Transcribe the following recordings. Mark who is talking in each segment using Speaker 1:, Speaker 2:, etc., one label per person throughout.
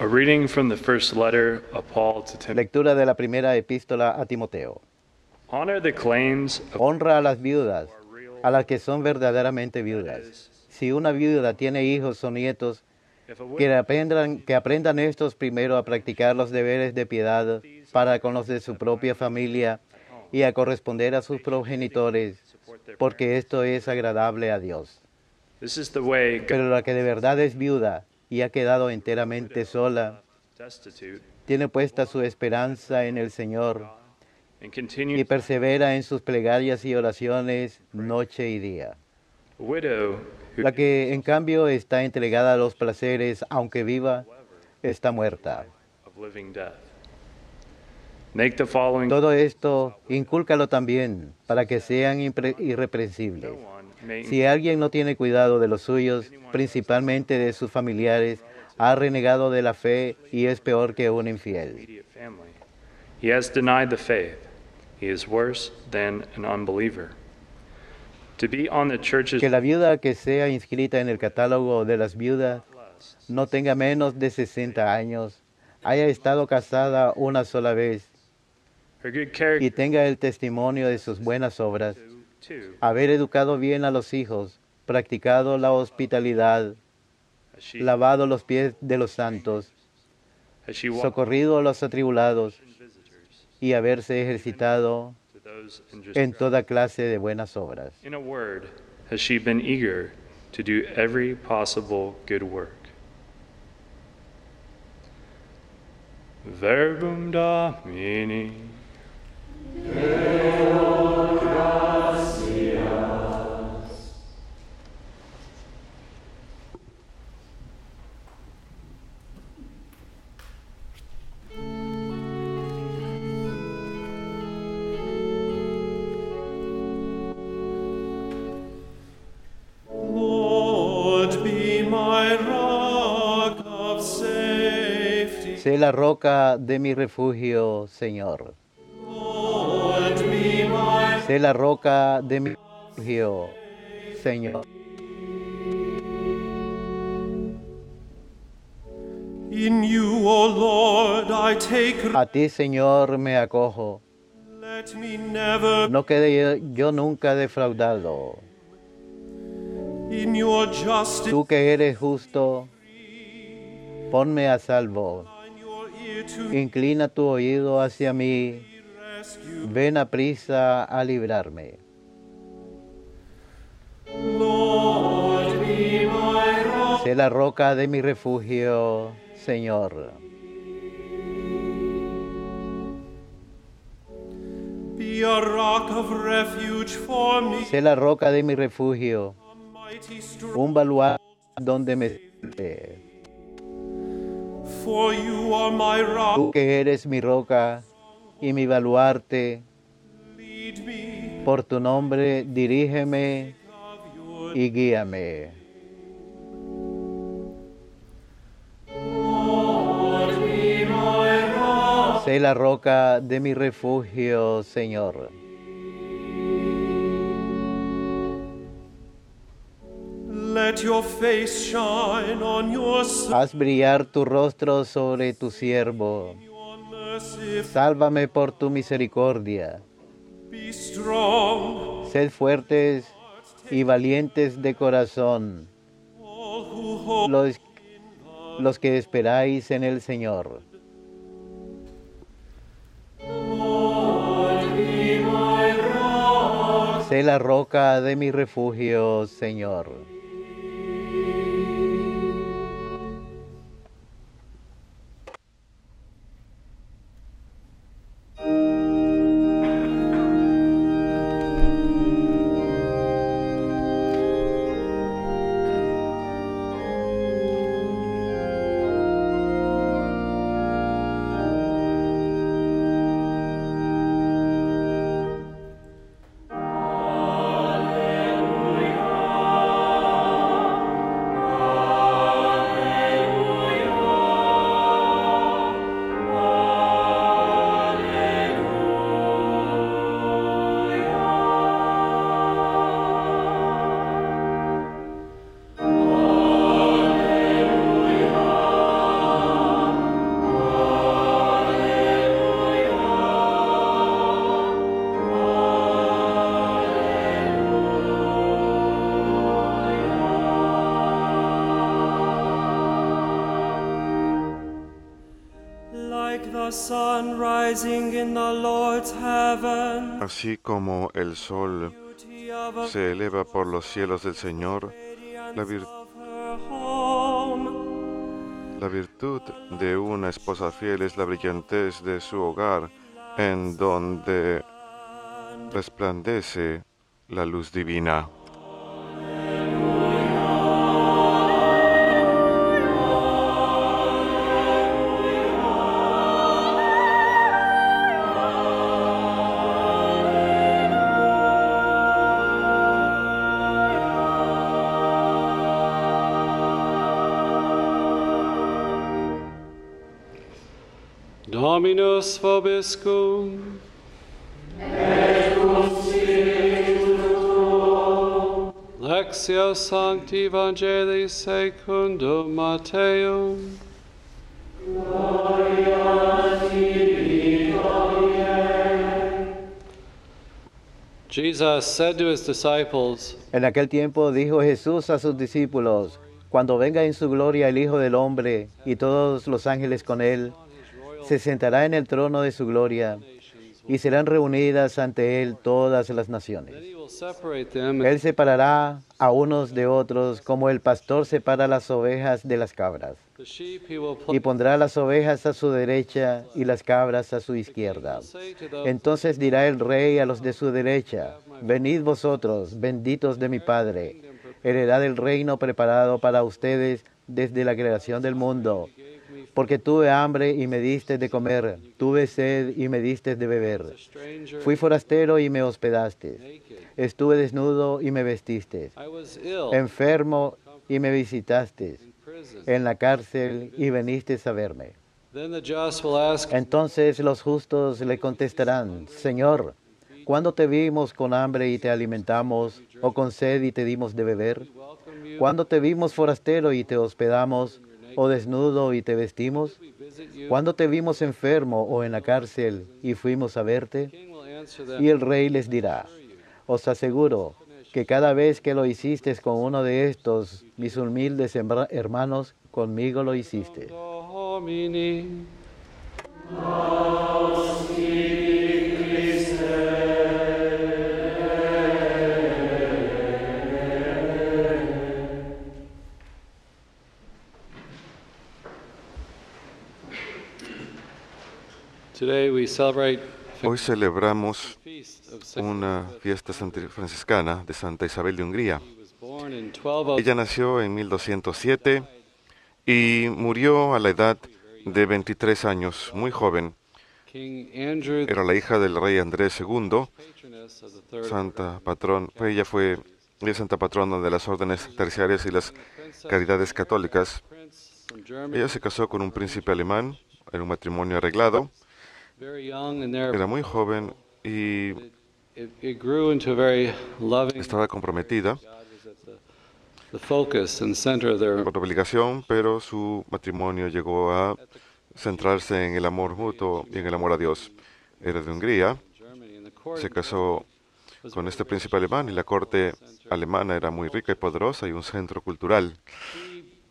Speaker 1: A reading from the first letter of Paul to Timothy.
Speaker 2: Lectura de la primera epístola a Timoteo.
Speaker 1: Honor the claims of
Speaker 2: Honra a las viudas, a las que son verdaderamente viudas. Si una viuda tiene hijos o nietos,
Speaker 1: if a
Speaker 2: que aprendan estos primero a practicar los deberes de piedad para con los de su propia familia y a corresponder a sus progenitores, porque esto es agradable a Dios.
Speaker 1: This is the way God
Speaker 2: Pero la que de verdad es viuda y ha quedado enteramente sola,
Speaker 1: destitute
Speaker 2: tiene puesta su esperanza en el Señor
Speaker 1: and
Speaker 2: y
Speaker 1: continue.
Speaker 2: persevera en sus plegarias y oraciones noche y día.
Speaker 1: A widow who
Speaker 2: La que en cambio está entregada a los placeres, aunque viva, está muerta.
Speaker 1: of living death. Make the following
Speaker 2: Todo esto incúlcalo también para que sean irreprensibles.
Speaker 1: one may
Speaker 2: Si alguien no tiene cuidado de los suyos, principalmente de sus familiares, ha renegado de la fe y es peor que un infiel.
Speaker 1: immediate family. He has denied the faith. He is worse than an unbeliever. To be on the church's
Speaker 2: Que la viuda que sea inscrita en el catálogo de las viudas no tenga menos de 60 años, haya estado casada una sola vez
Speaker 1: her good
Speaker 2: y
Speaker 1: character
Speaker 2: tenga el testimonio de sus buenas obras,
Speaker 1: too,
Speaker 2: haber educado bien a los hijos, practicado la hospitalidad,
Speaker 1: as she
Speaker 2: lavado los pies de los santos,
Speaker 1: walked
Speaker 2: socorrido a los atribulados
Speaker 1: visitors
Speaker 2: y haberse ejercitado
Speaker 1: to those in
Speaker 2: en
Speaker 1: distress.
Speaker 2: toda clase de buenas obras.
Speaker 1: In a word, has she been eager to do every possible good work? Verbum Domini.
Speaker 3: Lord, be my rock of safety.
Speaker 2: Sé la roca de mi refugio, Señor.
Speaker 3: Lord, be my
Speaker 2: Sé la roca de mi refugio, Señor.
Speaker 3: In you, O Lord, I take refuge.
Speaker 2: A ti, Señor, me acojo.
Speaker 3: Let me never
Speaker 2: No quede yo nunca defraudado.
Speaker 3: in your justice
Speaker 2: Tú que eres justo, ponme a salvo.
Speaker 3: incline your ear to
Speaker 2: Inclina tu oído hacia mí.
Speaker 3: rescue.
Speaker 2: Ven a prisa a librarme.
Speaker 3: Lord, be my rock.
Speaker 2: Sé la roca de mi refugio, Señor.
Speaker 3: Be a rock of refuge for me.
Speaker 2: Sé la roca de mi refugio,
Speaker 3: A mighty strong.
Speaker 2: un baluarte donde me siente.
Speaker 3: For you are my
Speaker 2: Tú
Speaker 3: rock.
Speaker 2: que eres mi roca y mi baluarte,
Speaker 3: Lead me
Speaker 2: por tu nombre dirígeme
Speaker 3: of your
Speaker 2: y guíame.
Speaker 3: Lord, be my rock.
Speaker 2: Sé la roca de mi refugio, Señor.
Speaker 3: Let your face shine on your son.
Speaker 2: Haz brillar tu rostro sobre tu siervo.
Speaker 3: Your mercy
Speaker 2: Sálvame por tu misericordia.
Speaker 3: be strong.
Speaker 2: Sed fuertes y valientes de corazón,
Speaker 3: All who hope
Speaker 2: los que esperáis en el Señor.
Speaker 3: Lord, be my rock.
Speaker 2: Sé la roca de mi refugio, Señor.
Speaker 3: the sun rising in the Lord's heaven,
Speaker 4: Así como el sol
Speaker 3: beauty of a
Speaker 4: se eleva por los cielos del Señor, la, vir-
Speaker 3: of her home.
Speaker 4: la virtud de una esposa fiel es la brillantez de su hogar, en donde resplandece la luz divina.
Speaker 5: Dominus vobiscum. Lectio Sancti Evangelii secundum Matteum. Jesus said to his disciples,
Speaker 2: En aquel tiempo dijo Jesús a sus discípulos, cuando venga en su gloria el Hijo del Hombre y todos los ángeles con él, se sentará en el trono de su gloria y serán reunidas ante él todas las naciones.
Speaker 5: then he will separate them
Speaker 2: Él separará a unos de otros como el pastor separa las ovejas de las cabras.
Speaker 5: the sheep he will
Speaker 2: Y pondrá las ovejas a su derecha y las cabras a su izquierda.
Speaker 5: say to those
Speaker 2: Entonces dirá el rey a los de su derecha, venid vosotros, benditos de mi Padre, heredad del reino preparado para ustedes desde la creación del mundo. Porque tuve hambre y me diste de comer, tuve sed y me diste de beber.
Speaker 5: stranger,
Speaker 2: Fui forastero y me hospedaste.
Speaker 5: naked.
Speaker 2: Estuve desnudo y me vestiste.
Speaker 5: I was ill,
Speaker 2: Enfermo y me visitaste.
Speaker 5: in prison.
Speaker 2: En la cárcel y veniste a verme.
Speaker 5: Then the just will ask,
Speaker 2: Entonces los justos le contestarán, Señor, ¿cuándo te vimos con hambre y te alimentamos, o con sed y te dimos de beber?
Speaker 5: welcome you,
Speaker 2: ¿Cuándo te vimos forastero y te hospedamos, o desnudo y te vestimos?
Speaker 5: we visit you.
Speaker 2: ¿Cuándo te vimos enfermo o en la cárcel y fuimos a verte?
Speaker 5: King will answer them,
Speaker 2: Y el rey les dirá, os aseguro que cada vez que lo hiciste con uno de estos, mis humildes hermanos, conmigo lo hiciste.
Speaker 5: Domini. Today we celebrate
Speaker 4: Hoy celebramos
Speaker 5: feast of Saint
Speaker 4: una fiesta franciscana de Santa Isabel de Hungría.
Speaker 5: He was born in 1207.
Speaker 4: Ella nació en 1207 y murió a la edad de 23 años, muy joven.
Speaker 5: King Andrew,
Speaker 4: Era la hija del rey Andrés II,
Speaker 5: patroness of the third
Speaker 4: santa patrón. Ella fue santa patrona de las órdenes terciarias y las caridades católicas.
Speaker 5: prince from Germany,
Speaker 4: Ella se casó con un príncipe alemán en un matrimonio arreglado.
Speaker 5: very young, and there
Speaker 4: Era muy joven y
Speaker 5: it grew into a very loving.
Speaker 4: estaba comprometida
Speaker 5: God was at the focus and center of their
Speaker 4: por obligación, pero su matrimonio llegó a centrarse en el amor mutuo y en el amor a Dios. Era de Hungría,
Speaker 5: Germany, and the court
Speaker 4: se casó con este príncipe alemán y la corte alemana era muy rica y poderosa y un centro cultural.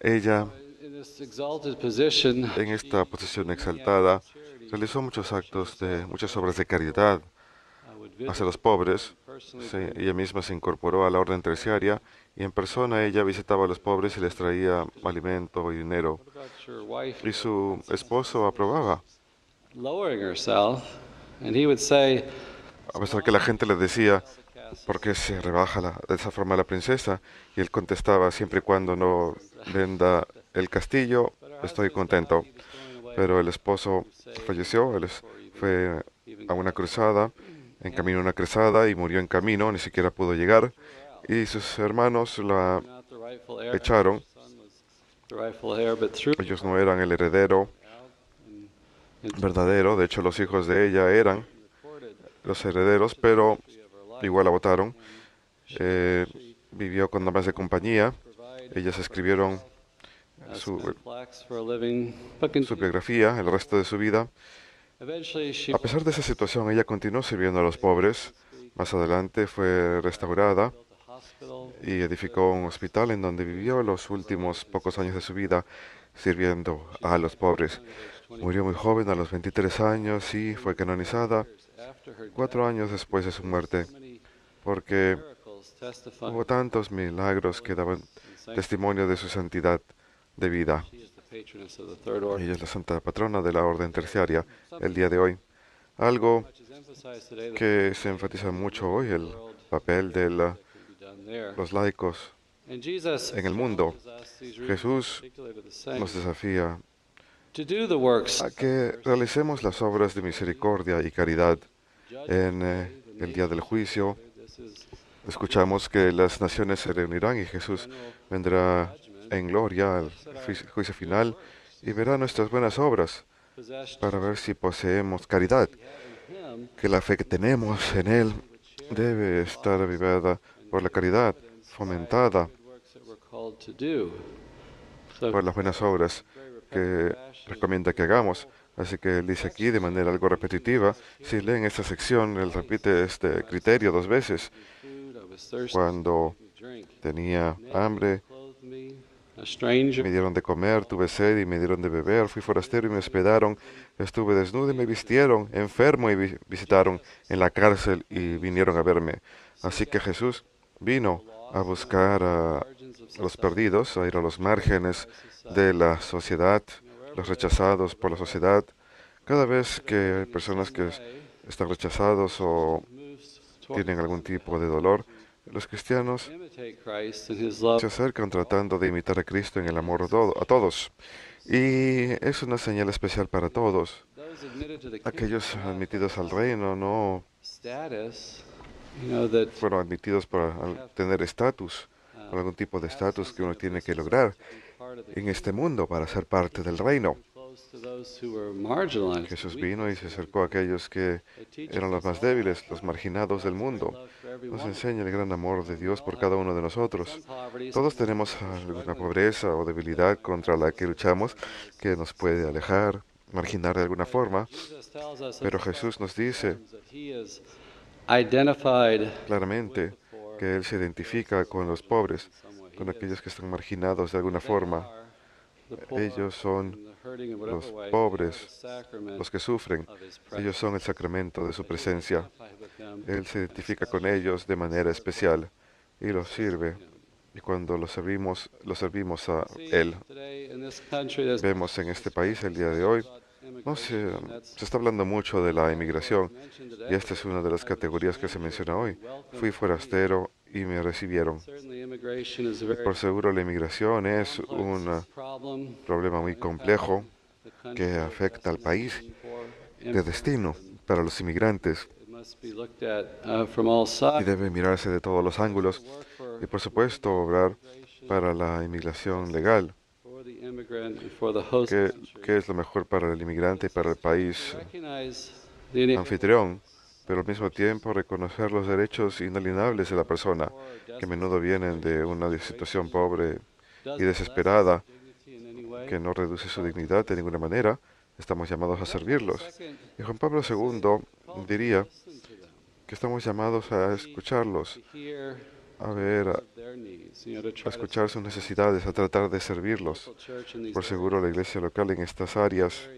Speaker 4: Ella,
Speaker 5: in this exalted position,
Speaker 4: en esta posición exaltada, realizó muchos actos muchas obras de caridad
Speaker 5: would visit
Speaker 4: hacia los pobres.
Speaker 5: personally.
Speaker 4: Ella misma se incorporó a la orden terciaria y en persona ella visitaba a los pobres y les traía alimento y dinero.
Speaker 5: What about your wife
Speaker 4: Y su esposo aprobaba,
Speaker 5: lowering herself? And he would say,
Speaker 4: a pesar que la gente le decía, ¿por qué se rebaja de esa forma la princesa? Y él contestaba, siempre y cuando no venda el castillo, estoy contento. Pero el esposo falleció, él fue a una cruzada, en camino a una cruzada y murió en camino, ni siquiera pudo llegar. Y sus hermanos la
Speaker 5: not the rightful heir.
Speaker 4: echaron.
Speaker 5: Son was the rightful heir, but through
Speaker 4: Ellos no eran el heredero verdadero, de hecho los hijos de ella eran
Speaker 5: recorded
Speaker 4: los herederos, pero igual la votaron. Vivió con damas de compañía. Ellas escribieron su
Speaker 5: plaques for a living, but
Speaker 4: su biografía el resto de su vida.
Speaker 5: eventually she
Speaker 4: A pesar de esa situación, ella continuó sirviendo a los pobres. Más adelante fue restaurada
Speaker 5: built a hospital.
Speaker 4: y edificó un hospital en donde vivió los últimos pocos años de su vida sirviendo a los pobres. Murió muy joven, a los 23 años, y fue canonizada 4 años después de su muerte, porque hubo tantos milagros que daban testimonio de su santidad de vida. Ella es la santa patrona de la orden terciaria el día de hoy. Algo que se enfatiza mucho hoy, el papel de los laicos en el mundo. Jesús nos desafía a que realicemos las obras de misericordia y caridad. En el día del juicio escuchamos que las naciones se reunirán y Jesús vendrá en gloria al juicio final y verá nuestras buenas obras para ver si poseemos caridad, que la fe que tenemos en Él debe estar avivada por la caridad, fomentada por las buenas obras que recomienda que hagamos. Así que él dice aquí de manera algo repetitiva, si leen esta sección, él repite este criterio 2 veces. Cuando tenía hambre, me dieron de comer, tuve sed y me dieron de beber, fui forastero y me hospedaron, estuve desnudo y me vistieron, enfermo y visitaron, en la cárcel y vinieron a verme. Así que Jesús vino a buscar a los perdidos, a ir a los márgenes de la sociedad, los rechazados por la sociedad. Cada vez que hay personas que están rechazados o tienen algún tipo de dolor, los cristianos se acercan tratando de imitar a Cristo en el amor a todos. Y es una señal especial para todos. Aquellos admitidos al reino no fueron admitidos para tener estatus, algún tipo de estatus que uno tiene que lograr en este mundo para ser parte del reino. Jesús vino y se acercó a aquellos que eran los más débiles, los marginados del mundo. Nos enseña el gran amor de Dios por cada uno de nosotros. Todos tenemos alguna pobreza o debilidad contra la que luchamos, que nos puede alejar, marginar de alguna forma, pero Jesús nos dice claramente que Él se identifica con los pobres, con aquellos que están marginados de alguna forma. Ellos son los pobres, los que sufren. Ellos son el sacramento de su presencia. Él se identifica con ellos de manera especial y los sirve. Y cuando los servimos a Él. Vemos en este país el día de hoy, se está hablando mucho de la inmigración y esta es una de las categorías que se menciona hoy. Fui forastero y me recibieron. Y por seguro la inmigración es un problema muy complejo que afecta al país de destino para los inmigrantes y debe mirarse de todos los ángulos y por supuesto obrar para la inmigración legal, que es lo mejor para el inmigrante y para el país anfitrión, pero al mismo tiempo reconocer los derechos inalienables de la persona, que a menudo vienen de una situación pobre y desesperada, que no reduce su dignidad de ninguna manera. Estamos llamados a servirlos. Y Juan Pablo II diría que estamos llamados a escucharlos, a escuchar sus necesidades, a tratar de servirlos. Por seguro la iglesia local en estas áreas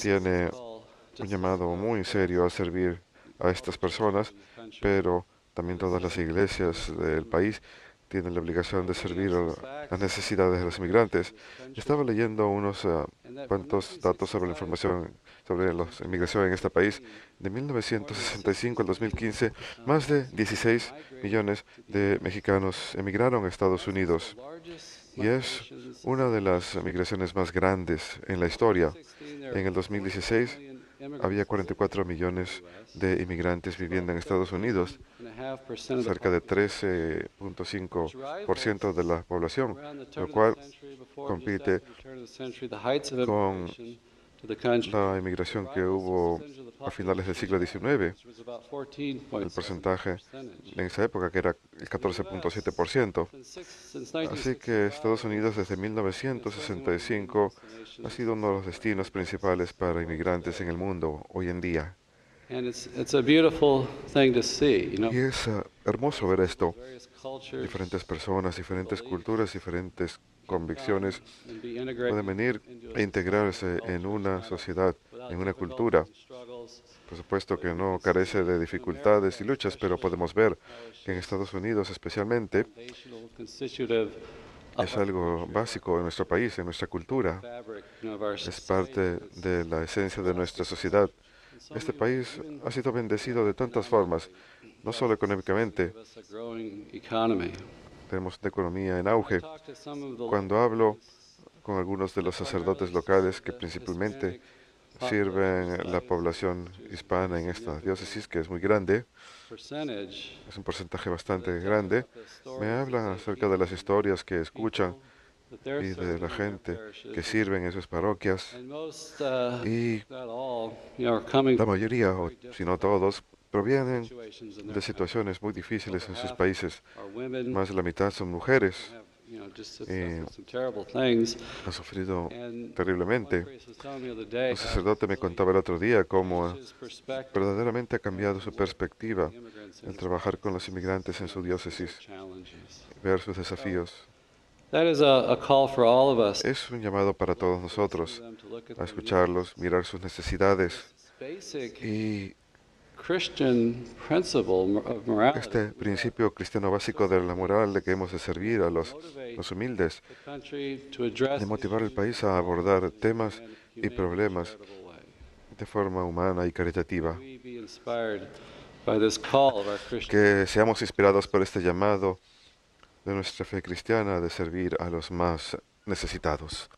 Speaker 4: tiene un llamado muy serio a servir a estas personas, pero también todas las iglesias del país tienen la obligación de servir a las necesidades de los inmigrantes. Estaba leyendo unos cuantos datos sobre la información sobre la inmigración en este país. De 1965 al 2015, más de 16 millones de mexicanos emigraron a Estados Unidos. Y es una de las migraciones más grandes en la historia. En el 2016 había 44 millones de inmigrantes viviendo en Estados Unidos, cerca de 13.5% de la población, lo cual compite con la inmigración que hubo a finales del siglo XIX. El porcentaje en esa época, que era el 14.7%. Así que Estados Unidos desde 1965 ha sido uno de los destinos principales para inmigrantes en el mundo hoy en día. Y es hermoso ver esto.
Speaker 5: various cultures
Speaker 4: Diferentes personas, diferentes culturas, diferentes convicciones
Speaker 5: and be
Speaker 4: pueden
Speaker 5: integrated
Speaker 4: venir
Speaker 5: into
Speaker 4: e integrarse en una sociedad, en una cultura.
Speaker 5: struggles.
Speaker 4: Por supuesto que no carece de dificultades y luchas, pero podemos ver que en Estados Unidos especialmente
Speaker 5: Foundational constitutive
Speaker 4: es algo básico en nuestro país, en nuestra cultura.
Speaker 5: fabric of our
Speaker 4: Es parte de la esencia de nuestra sociedad. Este país ha sido bendecido de tantas formas, no solo económicamente,
Speaker 5: us a growing economy.
Speaker 4: tenemos una economía en auge.
Speaker 5: Talk to some of the
Speaker 4: Cuando hablo con algunos de los sacerdotes locales que principalmente sirven la población hispana en esta diócesis, que es muy grande,
Speaker 5: percentage
Speaker 4: es un porcentaje bastante grande, me hablan acerca de las historias que escuchan
Speaker 5: that they're
Speaker 4: y de
Speaker 5: serving
Speaker 4: la
Speaker 5: in their
Speaker 4: gente
Speaker 5: parishes.
Speaker 4: que sirven en sus parroquias.
Speaker 5: And most,
Speaker 4: Y
Speaker 5: not all, are coming
Speaker 4: la mayoría, o si no todos, provienen
Speaker 5: situations in
Speaker 4: de
Speaker 5: their
Speaker 4: situaciones muy difíciles en sus países.
Speaker 5: are women
Speaker 4: Más de la mitad son mujeres.
Speaker 5: have, just
Speaker 4: Eh,
Speaker 5: suffered some terrible things.
Speaker 4: Han sufrido
Speaker 5: And
Speaker 4: terriblemente.
Speaker 5: priest was telling me the other day
Speaker 4: Un sacerdote me contaba el otro día cómo
Speaker 5: his perspective
Speaker 4: verdaderamente ha cambiado su perspectiva
Speaker 5: of immigrants
Speaker 4: el
Speaker 5: and
Speaker 4: trabajar con los inmigrantes en su diócesis,
Speaker 5: challenges.
Speaker 4: ver sus desafíos.
Speaker 5: That is a call for all of us
Speaker 4: Es un llamado para todos nosotros
Speaker 5: them to look at
Speaker 4: a
Speaker 5: their
Speaker 4: escucharlos, mirar sus necesidades
Speaker 5: basic
Speaker 4: y
Speaker 5: Christian principle of morality.
Speaker 4: este principio cristiano básico de la moral de que hemos de servir a los humildes,
Speaker 5: The country to address
Speaker 4: de motivar al país a abordar temas y problemas
Speaker 5: charitable way.
Speaker 4: de forma humana y caritativa.
Speaker 5: We be inspired by this call of our Christian
Speaker 4: Que seamos inspirados por este llamado de nuestra fe cristiana de servir a los más necesitados.